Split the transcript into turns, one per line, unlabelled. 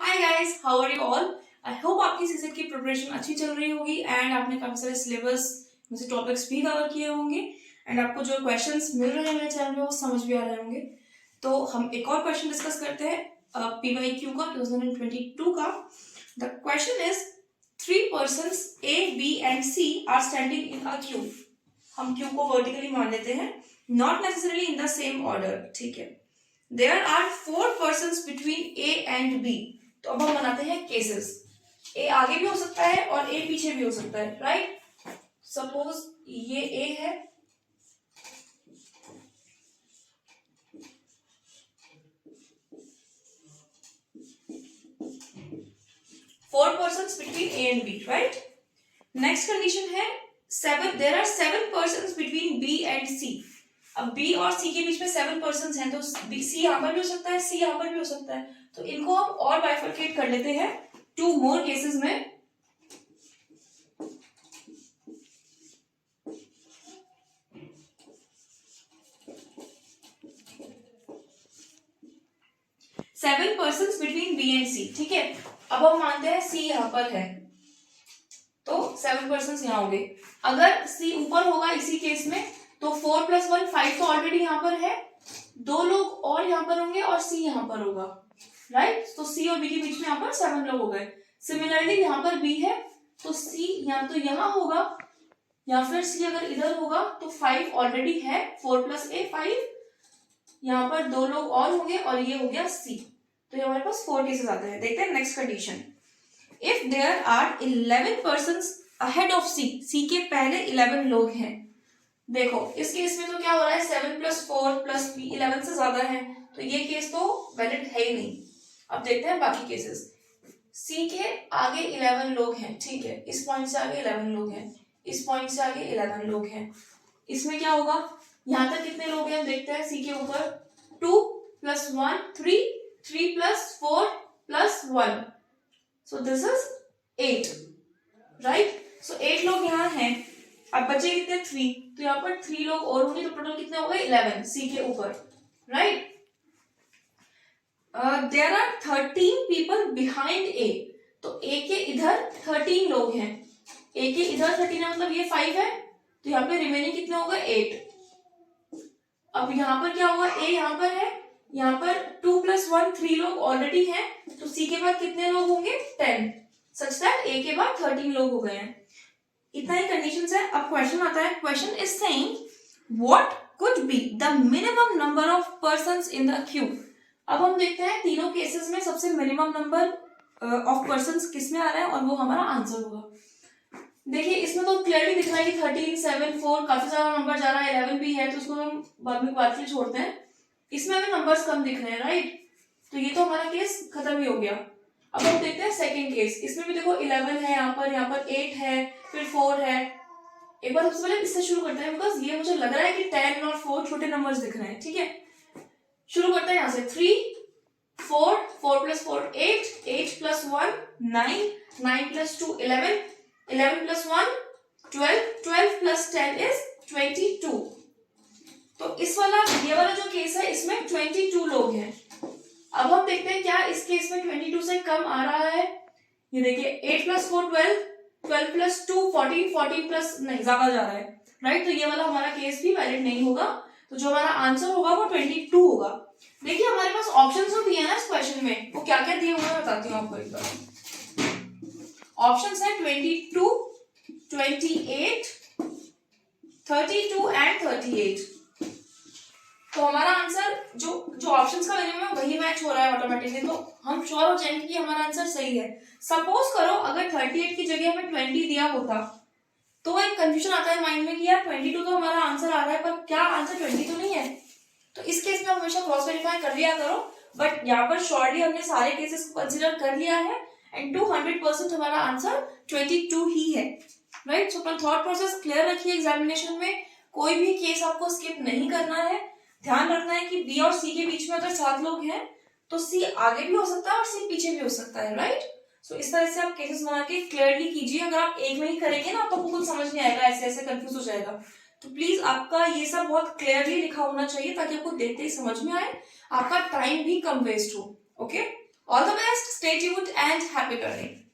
Hi guys, how are you all. I hope आपकी CSAT की preparation अच्छी चल रही होगी एंड आपने काफी सारे सिलेबस में से टॉपिक्स भी कवर किए होंगे एंड आपको जो क्वेश्चंस मिल रहे हैं मेरे चैनल पे वो समझ भी आ रहे होंगे। तो हम एक और क्वेश्चन डिस्कस करते हैं PYQ का 2022 का। The question is three persons A, B and C are standing in a queue. हम क्यू को वर्टिकली मान लेते हैं, not necessarily in the same order, ठीक है। There are four persons between A and B। तो अब हम बनाते हैं केसेस। ए आगे भी हो सकता है और ए पीछे भी हो सकता है, राइट। सपोज ये ए है, four persons between A and B, right. Next condition है seven, there are seven persons between B and C. अब बी और सी के बीच में सेवन पर्सन्स हैं, तो सी यहां पर भी हो सकता है, सी यहां पर भी हो सकता है। तो इनको हम और बाइफरकेट कर लेते हैं टू मोर केसेस में। Seven persons between B and C, ठीक है। अब हम मानते हैं सी यहां पर है, तो सेवन पर्सन्स यहां होंगे। अगर सी ऊपर होगा इसी केस में, तो 4 + 1 5 तो ऑलरेडी यहां पर है, दो लोग और यहां पर होंगे और सी यहां पर होगा, राइट। तो सी और बी के बीच में यहां पर 7 लोग हो गए। सिमिलरली यहां पर बी है, तो सी या तो यहां होगा या फिर सी अगर इधर होगा, तो 5 ऑलरेडी है, 4 + A 5। यहाँ पर दो लोग और होंगे और ये हो गया सी। तो ये हमारे पास 4 केसेस आते हैं। देखते हैं next condition. If there are 11 persons ahead of C, C के पहले 11 लोग हैं। देखो इस केस में तो क्या हो रहा है, 7 + 4 + B 11 से ज्यादा है, तो ये केस तो वैलिड है ही नहीं। अब देखते हैं बाकी केसेस। सी के आगे 11 लोग हैं, ठीक है, इस पॉइंट से आगे 11 लोग हैं, इस पॉइंट से आगे 11 लोग हैं। इसमें क्या होगा, यहां तक कितने लोग हैं देखते हैं। सी के ऊपर 2 + 1 3, 3 + 4 + 1, सो दिस इज 8, राइट। सो 8 लोग यहाँ हैं। अब बचे कितने, 3, तो यहाँ पर 3 लोग और होंगे, तो टोटल कितने हो गए 11 सी के ऊपर, right. There are 13 people behind A, तो ए के इधर 13 लोग हैं। ए के इधर 13 है, मतलब ये 5 है, तो यहाँ पे रिमेनिंग कितने हो गए 8। अब यहाँ पर क्या होगा, ए यहाँ पर है, यहाँ पर 2 + 1 3 लोग ऑलरेडी हैं, तो सी के बाद कितने लोग होंगे 10, सच दैट ए के बाद 13 लोग हो गए हैं। इतना ही कंडीशंस है। अब क्वेश्चन आता है, question is saying what could be the minimum number of persons in the Q. अब हम देखते हैं तीनों केसेस में सबसे मिनिमम नंबर ऑफ पर्सन्स किस में आ रहा है और वो हमारा आंसर होगा। देखिए इसमें तो क्लियरली दिख रहा है कि 13 7 4 काफी सारा नंबर जा रहा है, 11 भी है, तो उसको हम बाद में छोड़ते हैं। इसमें हमें नंबर्स कम दिख रहे हैं, राइट। तो ये तो हमारा केस खत्म ही हो गया। अब हम देखते हैं सेकंड केस। इसमें भी देखो 11 है, यहाँ पर 8 है, फिर 4 है। एक बार सबसे पहले इससे शुरू करते हैं, बिकॉज ये मुझे लग रहा है कि 10 और 4 छोटे नंबर्स दिख रहे हैं, ठीक है। शुरू करते हैं यहाँ से। 3 4 4 + 4 8 8 + 1 9 9 + 2 11 11 + 1 12 12 + 10 is 22। तो इस वाला ये वाला जो केस है इसमें 22 लोग हैं। अब हम देखते हैं क्या इस केस में 22 से कम आ रहा है। ये देखिए 8 + 4 12 12 + 2 14 14 प्लस नहीं ज्यादा जा रहा है, राइट। तो ये वाला हमारा केस भी वैलिड नहीं होगा। तो जो हमारा आंसर होगा वो 22 होगा। देखिए हमारे पास ऑप्शंस जो दिए हैं ना इस क्वेश्चन में, वो क्या क्या दिए हुए हैं बताती हूँ आपको एक बार। ऑप्शंस है 22 28 32 एंड 38। तो हमारा आंसर जो ऑप्शंस का मिनिमम है वही मैच हो रहा है ऑटोमेटिकली, तो हम श्योर हो जाएंगे कि हमारा आंसर सही है। सपोज करो अगर 38 की जगह हमें 20 दिया होता, तो एक कंफ्यूजन आता है माइंड में कि यार 22 तो हमारा आंसर आ रहा है, पर क्या आंसर 20 तो नहीं है। तो इस केस में हमेशा क्रॉस वेरीफाई कर लिया करो। बट यहाँ पर श्योरली हमने सारे केसेस को कंसिडर कर लिया है एंड 200% हमारा आंसर 22 ही है, राइट। सो अपना थॉट प्रोसेस क्लियर रखिए। एग्जामिनेशन में कोई भी केस आपको स्किप नहीं करना है। ध्यान रखना है कि बी और सी के बीच में अगर 7 लोग हैं तो सी आगे भी हो सकता है और सी पीछे भी हो सकता है, राइट। सो इस तरह से आप केसेस बना के क्लियरली कीजिए। अगर आप एक में ही करेंगे ना तो आपको कुछ समझ नहीं आएगा, ऐसे ऐसे कंफ्यूज हो जाएगा। तो प्लीज आपका ये सब बहुत क्लियरली लिखा होना चाहिए ताकि आपको देखते ही समझ में आए, आपका टाइम भी कम वेस्ट हो। Okay, all the best. Stay tuned and happy learning.